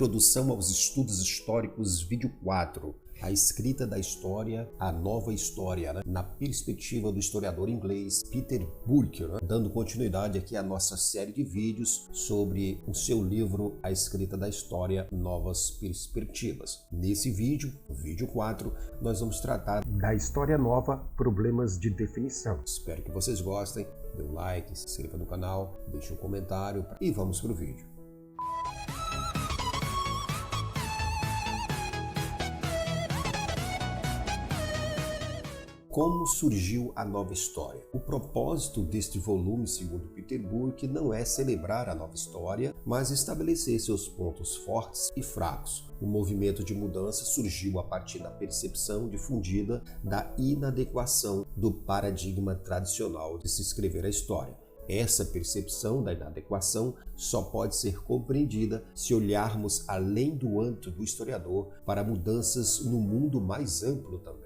Introdução aos Estudos Históricos, vídeo 4. A escrita da história, a nova história, na perspectiva do historiador inglês Peter Burke, dando continuidade aqui à nossa série de vídeos sobre o seu livro A Escrita da História, Novas Perspectivas. Nesse vídeo, vídeo 4, nós vamos tratar da História Nova, Problemas de Definição. Espero que vocês gostem, dê um like, se inscreva no canal, deixe um comentário e vamos para o vídeo. Como surgiu a nova história? O propósito deste volume, segundo Peter Burke, não é celebrar a nova história, mas estabelecer seus pontos fortes e fracos. O movimento de mudança surgiu a partir da percepção difundida da inadequação do paradigma tradicional de se escrever a história. Essa percepção da inadequação só pode ser compreendida se olharmos além do âmbito do historiador para mudanças no mundo mais amplo também.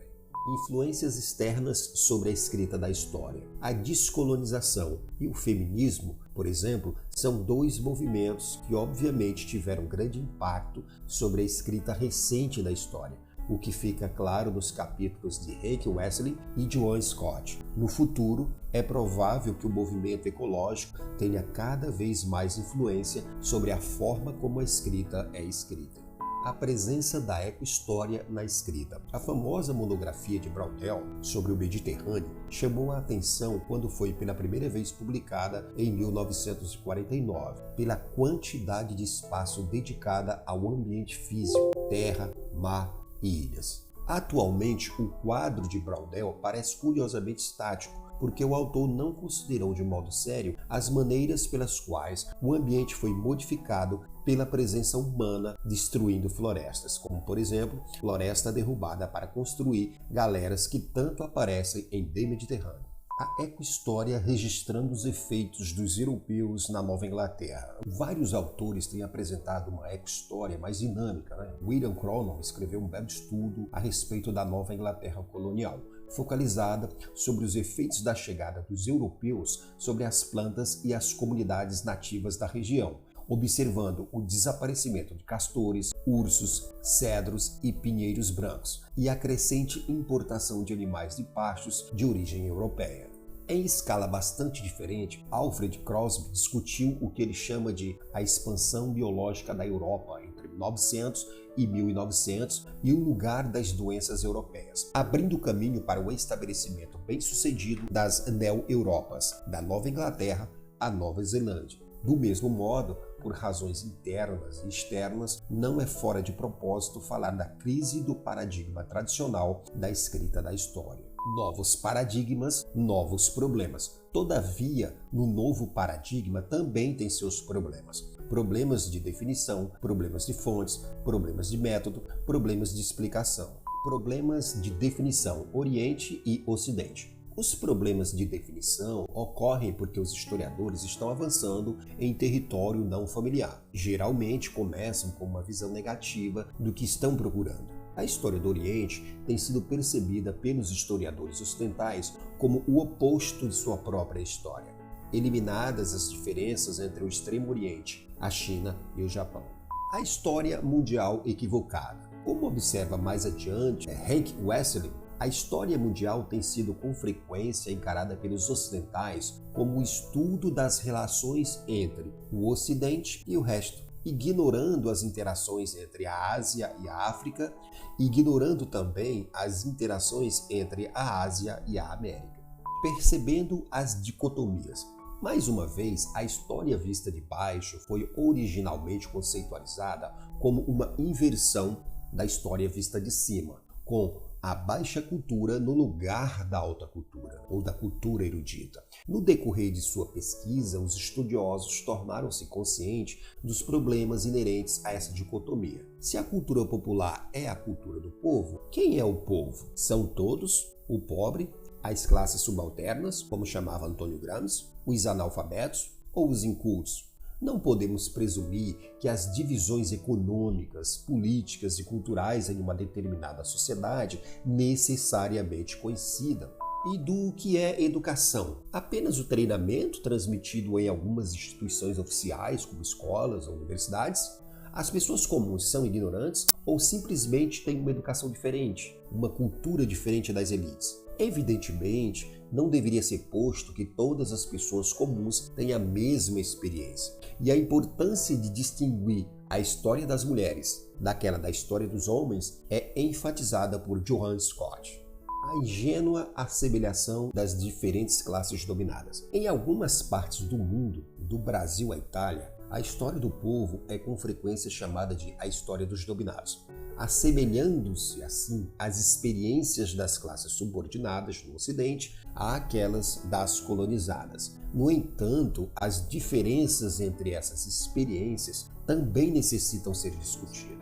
Influências externas sobre a escrita da história. A descolonização e o feminismo, por exemplo, são dois movimentos que obviamente tiveram grande impacto sobre a escrita recente da história, o que fica claro nos capítulos de Hank Wesley e Joan Scott. No futuro, é provável que o movimento ecológico tenha cada vez mais influência sobre a forma como a escrita é escrita. A presença da ecohistória na escrita. A famosa monografia de Braudel sobre o Mediterrâneo chamou a atenção quando foi pela primeira vez publicada em 1949, pela quantidade de espaço dedicada ao ambiente físico, terra, mar e ilhas. Atualmente, o quadro de Braudel parece curiosamente estático, porque o autor não considerou de modo sério as maneiras pelas quais o ambiente foi modificado pela presença humana destruindo florestas, como por exemplo, floresta derrubada para construir galeras que tanto aparecem em The Mediterrâneo. A ecohistória registrando os efeitos dos europeus na Nova Inglaterra. Vários autores têm apresentado uma ecohistória mais dinâmica. William Cronon escreveu um belo estudo a respeito da Nova Inglaterra colonial, focalizada sobre os efeitos da chegada dos europeus sobre as plantas e as comunidades nativas da região, observando o desaparecimento de castores, ursos, cedros e pinheiros brancos e a crescente importação de animais de pastos de origem europeia. Em escala bastante diferente, Alfred Crosby discutiu o que ele chama de a expansão biológica da Europa entre 1900 e 1900 e o lugar das doenças europeias, abrindo caminho para o estabelecimento bem-sucedido das neo-Europas, da Nova Inglaterra à Nova Zelândia. Do mesmo modo, por razões internas e externas, não é fora de propósito falar da crise do paradigma tradicional da escrita da história. Novos paradigmas, novos problemas. Todavia, no novo paradigma também tem seus problemas. Problemas de definição, problemas de fontes, problemas de método, problemas de explicação. Problemas de definição, Oriente e Ocidente. Os problemas de definição ocorrem porque os historiadores estão avançando em território não familiar. Geralmente começam com uma visão negativa do que estão procurando. A história do Oriente tem sido percebida pelos historiadores ocidentais como o oposto de sua própria história, eliminadas as diferenças entre o Extremo Oriente, a China e o Japão. A história mundial equivocada. Como observa mais adiante Hank Wesley, a história mundial tem sido com frequência encarada pelos ocidentais como o estudo das relações entre o Ocidente e o resto, ignorando as interações entre a Ásia e a África, ignorando também as interações entre a Ásia e a América. Percebendo as dicotomias. Mais uma vez, a história vista de baixo foi originalmente conceitualizada como uma inversão da história vista de cima, com a baixa cultura no lugar da alta cultura, ou da cultura erudita. No decorrer de sua pesquisa, os estudiosos tornaram-se conscientes dos problemas inerentes a essa dicotomia. Se a cultura popular é a cultura do povo, quem é o povo? São todos o pobre, as classes subalternas, como chamava Antônio Gramsci, os analfabetos ou os incultos? Não podemos presumir que as divisões econômicas, políticas e culturais em uma determinada sociedade necessariamente coincidam. E do que é educação? Apenas o treinamento transmitido em algumas instituições oficiais, como escolas ou universidades? As pessoas comuns são ignorantes ou simplesmente têm uma educação diferente, uma cultura diferente das elites? Evidentemente, não deveria ser posto que todas as pessoas comuns têm a mesma experiência. E a importância de distinguir a história das mulheres daquela da história dos homens é enfatizada por Johann Scott. A ingênua assemelhação das diferentes classes dominadas. Em algumas partes do mundo, do Brasil à Itália, a história do povo é com frequência chamada de a história dos dominados, assemelhando-se assim às experiências das classes subordinadas no Ocidente àquelas das colonizadas. No entanto, as diferenças entre essas experiências também necessitam ser discutidas.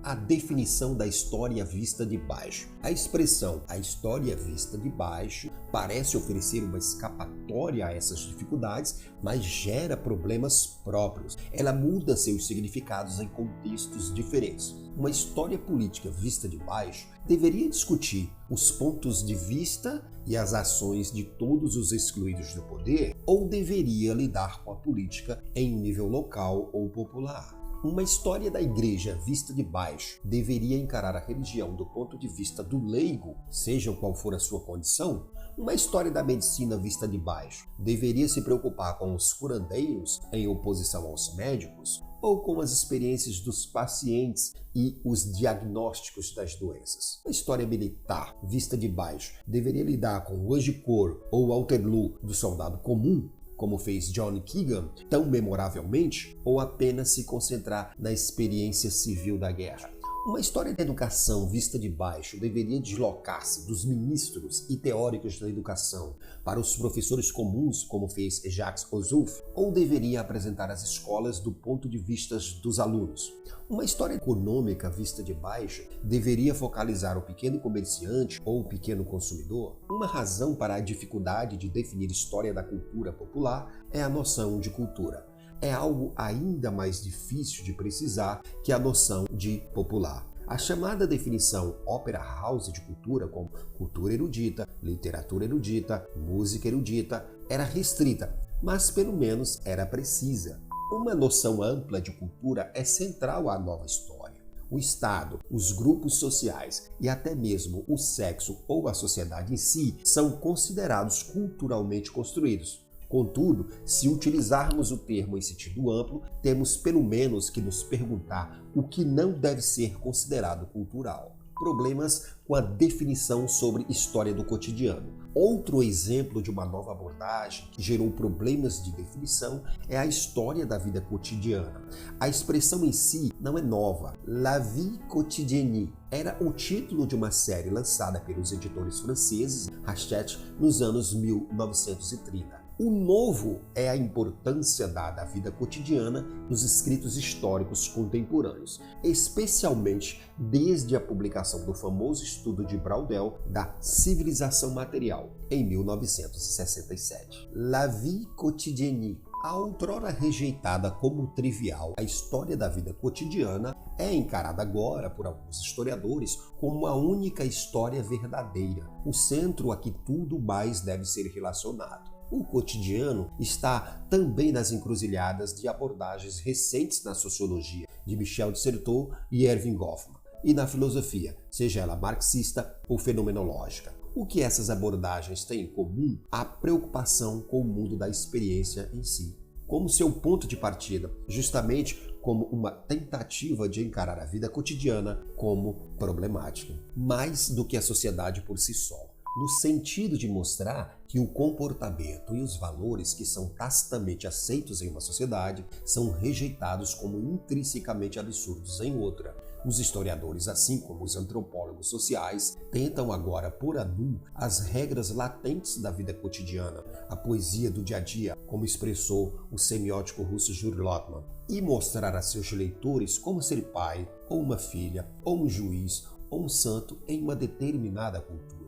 A definição da história vista de baixo. A expressão "a história vista de baixo" parece oferecer uma escapatória a essas dificuldades, mas gera problemas próprios. Ela muda seus significados em contextos diferentes. Uma história política vista de baixo deveria discutir os pontos de vista e as ações de todos os excluídos do poder, ou deveria lidar com a política em nível local ou popular? Uma história da igreja vista de baixo deveria encarar a religião do ponto de vista do leigo, seja qual for a sua condição? Uma história da medicina vista de baixo deveria se preocupar com os curandeiros em oposição aos médicos, ou com as experiências dos pacientes e os diagnósticos das doenças? A história militar vista de baixo deveria lidar com o Agincourt ou Waterloo do soldado comum, como fez John Keegan tão memoravelmente, ou apenas se concentrar na experiência civil da guerra? Uma história da educação vista de baixo deveria deslocar-se dos ministros e teóricos da educação para os professores comuns, como fez Jacques Ossouf, ou deveria apresentar as escolas do ponto de vista dos alunos? Uma história econômica vista de baixo deveria focalizar o pequeno comerciante ou o pequeno consumidor? Uma razão para a dificuldade de definir história da cultura popular é a noção de cultura. É algo ainda mais difícil de precisar que a noção de popular. A chamada definição Opera House de cultura, como cultura erudita, literatura erudita, música erudita, era restrita, mas pelo menos era precisa. Uma noção ampla de cultura é central à nova história. O Estado, os grupos sociais e até mesmo o sexo ou a sociedade em si são considerados culturalmente construídos. Contudo, se utilizarmos o termo em sentido amplo, temos pelo menos que nos perguntar o que não deve ser considerado cultural. Problemas com a definição sobre história do cotidiano. Outro exemplo de uma nova abordagem que gerou problemas de definição é a história da vida cotidiana. A expressão em si não é nova. La vie quotidienne era o título de uma série lançada pelos editores franceses Hachette nos anos 1930. O novo é a importância dada à vida cotidiana nos escritos históricos contemporâneos, especialmente desde a publicação do famoso estudo de Braudel da civilização material, em 1967. La vie quotidienne. A outrora rejeitada como trivial, a história da vida cotidiana é encarada agora por alguns historiadores como a única história verdadeira, o centro a que tudo mais deve ser relacionado. O cotidiano está também nas encruzilhadas de abordagens recentes na sociologia de Michel de Certeau e Erving Goffman, e na filosofia, seja ela marxista ou fenomenológica. O que essas abordagens têm em comum? A preocupação com o mundo da experiência em si, como seu ponto de partida, justamente como uma tentativa de encarar a vida cotidiana como problemática, mais do que a sociedade por si só, no sentido de mostrar que o comportamento e os valores que são tacitamente aceitos em uma sociedade são rejeitados como intrinsecamente absurdos em outra. Os historiadores, assim como os antropólogos sociais, tentam agora pôr a nu as regras latentes da vida cotidiana, a poesia do dia a dia, como expressou o semiótico russo Yuri Lotman, e mostrar a seus leitores como ser pai, ou uma filha, ou um juiz, ou um santo em uma determinada cultura.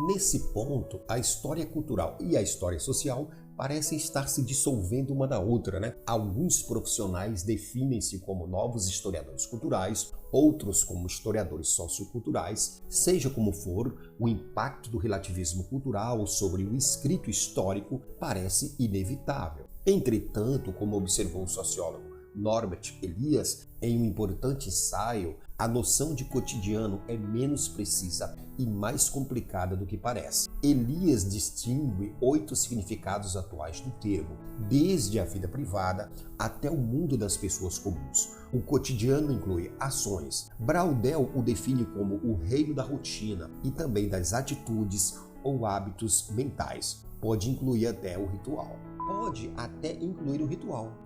Nesse ponto, a história cultural e a história social parecem estar se dissolvendo uma na outra, né? Alguns profissionais definem-se como novos historiadores culturais, outros como historiadores socioculturais. Seja como for, o impacto do relativismo cultural sobre o escrito histórico parece inevitável. Entretanto, como observou o sociólogo Norbert Elias, em um importante ensaio, a noção de cotidiano é menos precisa e mais complicada do que parece. Elias distingue 8 significados atuais do termo, desde a vida privada até o mundo das pessoas comuns. O cotidiano inclui ações. Braudel o define como o reino da rotina e também das atitudes ou hábitos mentais. Pode incluir até o ritual.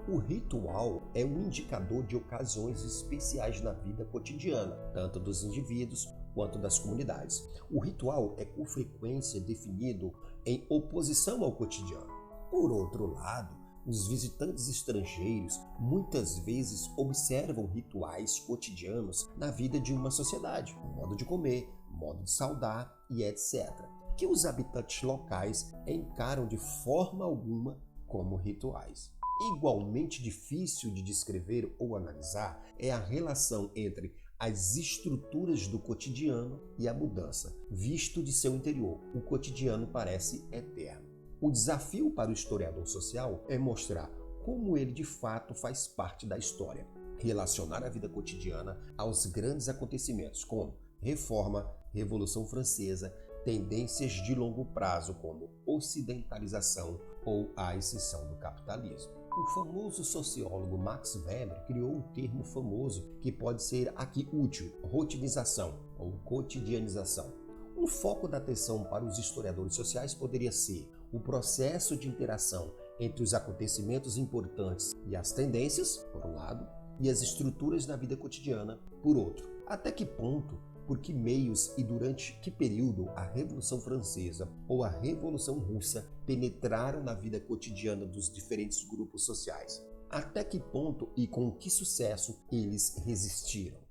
O ritual é um indicador de ocasiões especiais na vida cotidiana, tanto dos indivíduos quanto das comunidades. O ritual é com frequência definido em oposição ao cotidiano. Por outro lado, os visitantes estrangeiros muitas vezes observam rituais cotidianos na vida de uma sociedade, modo de comer, modo de saudar e etc., que os habitantes locais encaram de forma alguma como rituais. Igualmente difícil de descrever ou analisar é a relação entre as estruturas do cotidiano e a mudança, visto de seu interior. O cotidiano parece eterno. O desafio para o historiador social é mostrar como ele de fato faz parte da história, relacionar a vida cotidiana aos grandes acontecimentos como Reforma, Revolução Francesa, tendências de longo prazo como ocidentalização ou a ascensão do capitalismo. O famoso sociólogo Max Weber criou um termo famoso que pode ser aqui útil, rotinização ou cotidianização. Um foco da atenção para os historiadores sociais poderia ser o processo de interação entre os acontecimentos importantes e as tendências, por um lado, e as estruturas da vida cotidiana, por outro. Até que ponto, por que meios e durante que período a Revolução Francesa ou a Revolução Russa penetraram na vida cotidiana dos diferentes grupos sociais? Até que ponto e com que sucesso eles resistiram?